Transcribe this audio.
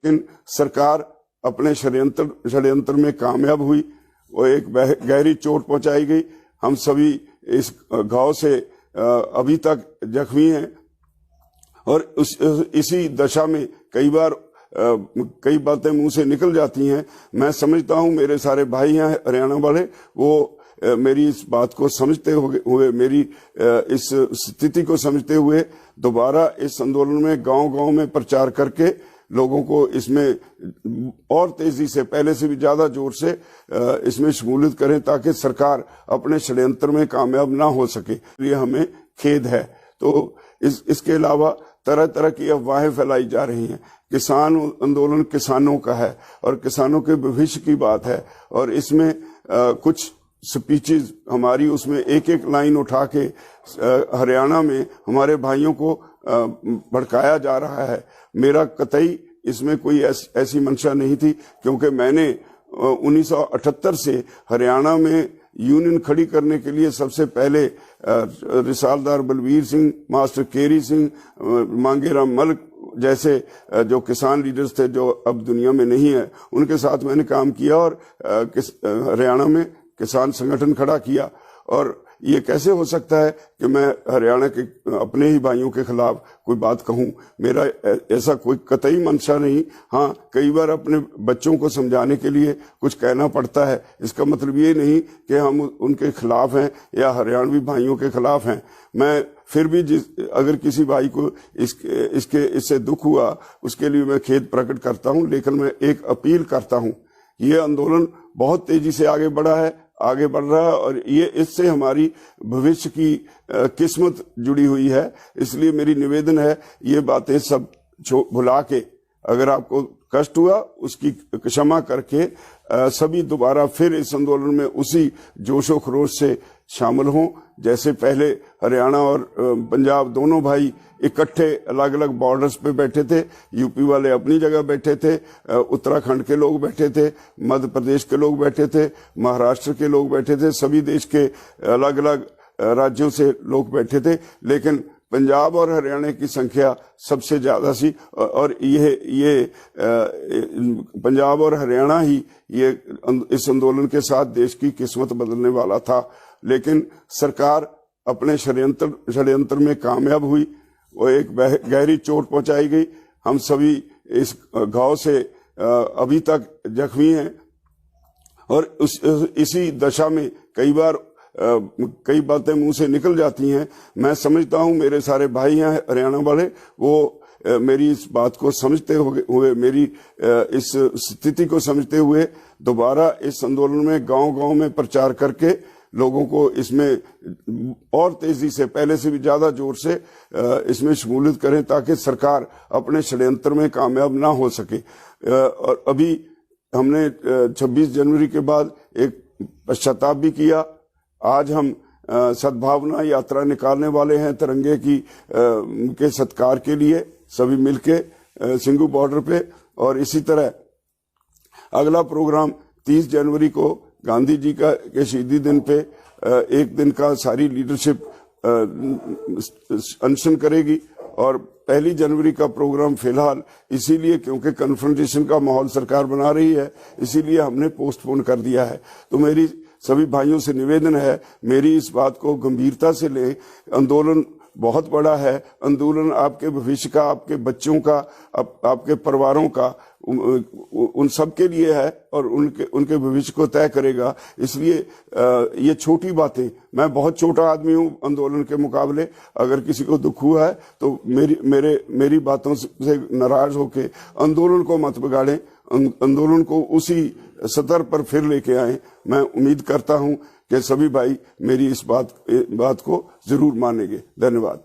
लेकिन सरकार अपने षड्यंत्र में कामयाब हुई। वो एक गहरी चोट पहुंचाई गई। हम सभी इस घाव से अभी तक जख्मी हैं और इसी दशा में कई बातें मुंह से निकल जाती हैं। मैं समझता हूं मेरे सारे भाई हैं हरियाणा वाले, वो मेरी इस बात को समझते हुए मेरी इस स्थिति को समझते हुए दोबारा इस आंदोलन में गांव-गांव में प्रचार करके लोगों को इसमें और तेजी से, पहले से भी ज्यादा जोर से इसमें शमूलियत करें ताकि सरकार अपने षड्यंत्र में कामयाब ना हो सके। ये हमें खेद है। तो इसके अलावा तरह तरह की अफवाहें फैलाई जा रही हैं। किसान आंदोलन किसानों का है और किसानों के भविष्य की बात है और इसमें कुछ स्पीचेस हमारी, उसमें एक एक लाइन उठा के हरियाणा में हमारे भाइयों को भड़काया जा रहा है। मेरा कतई इसमें कोई ऐसी मंशा नहीं थी, क्योंकि मैंने 1978 से हरियाणा में यूनियन खड़ी करने के लिए सबसे पहले रिसालदार बलबीर सिंह, मास्टर केरी सिंह, मांगेराम मलिक जैसे जो किसान लीडर्स थे जो अब दुनिया में नहीं है, उनके साथ मैंने काम किया और हरियाणा में किसान संगठन खड़ा किया। और ये कैसे हो सकता है कि मैं हरियाणा के अपने ही भाइयों के खिलाफ कोई बात कहूं? मेरा ऐसा कोई कतई मंशा नहीं। हाँ, कई बार अपने बच्चों को समझाने के लिए कुछ कहना पड़ता है। इसका मतलब ये नहीं कि हम उनके खिलाफ हैं या हरियाणवी भाइयों के खिलाफ हैं। मैं फिर भी अगर किसी भाई को इससे दुख हुआ, उसके लिए मैं खेद प्रकट करता हूं, लेकिन मैं एक अपील करता हूं। ये आंदोलन बहुत तेजी से आगे बढ़ रहा है और ये इससे हमारी भविष्य की किस्मत जुड़ी हुई है। इसलिए मेरी निवेदन है, ये बातें सब भुला के, अगर आपको कष्ट हुआ उसकी क्षमा करके सभी दोबारा फिर इस आंदोलन में उसी जोशो खरोश से शामिल हों जैसे पहले हरियाणा और पंजाब दोनों भाई इकट्ठे अलग अलग बॉर्डर्स पे बैठे थे। यूपी वाले अपनी जगह बैठे थे, उत्तराखंड के लोग बैठे थे, मध्य प्रदेश के लोग बैठे थे, महाराष्ट्र के लोग बैठे थे, सभी देश के अलग अलग राज्यों से लोग बैठे थे। लेकिन पंजाब और हरियाणा की संख्या सबसे ज्यादा सी और ये पंजाब और हरियाणा ही ये इस आंदोलन के साथ देश की किस्मत बदलने वाला था। लेकिन सरकार अपने षड्यंत्र में कामयाब हुई। वो एक गहरी चोट पहुंचाई गई। हम सभी इस घाव से अभी तक जख्मी हैं और इसी दशा में कई बातें मुंह से निकल जाती हैं। मैं समझता हूं मेरे सारे भाई हैं हरियाणा वाले, वो मेरी इस बात को समझते हुए मेरी इस स्थिति को समझते हुए दोबारा इस आंदोलन में गांव-गांव में प्रचार करके लोगों को इसमें और तेजी से, पहले से भी ज्यादा जोर से इसमें शमूलियत करें ताकि सरकार अपने षड्यंत्र में कामयाब ना हो सके। और अभी हमने 26 जनवरी के बाद एक पश्चाताप भी किया। आज हम सद्भावना यात्रा निकालने वाले हैं तिरंगे के सत्कार के लिए, सभी मिलके सिंघू बॉर्डर पे। और इसी तरह अगला प्रोग्राम 30 जनवरी को गांधी जी के शहीदी दिन पे एक दिन का सारी लीडरशिप अनशन करेगी। और 1 जनवरी का प्रोग्राम फिलहाल इसीलिए क्योंकि कन्फ्रंटेशन का माहौल सरकार बना रही है, इसीलिए हमने पोस्टपोन कर दिया है। तो मेरी सभी भाइयों से निवेदन है, मेरी इस बात को गंभीरता से लें। आंदोलन बहुत बड़ा है। आंदोलन आपके भविष्य का, आपके बच्चों का, आपके परिवारों का, उन सब के लिए है और उनके भविष्य को तय करेगा। इसलिए ये छोटी बातें, मैं बहुत छोटा आदमी हूं आंदोलन के मुकाबले। अगर किसी को दुख हुआ है तो मेरी बातों से नाराज होके आंदोलन को मत बिगाड़ें, आंदोलन को उसी सतर पर फिर लेके आए। मैं उम्मीद करता हूं कि सभी भाई मेरी इस बात को जरूर मानेंगे। धन्यवाद।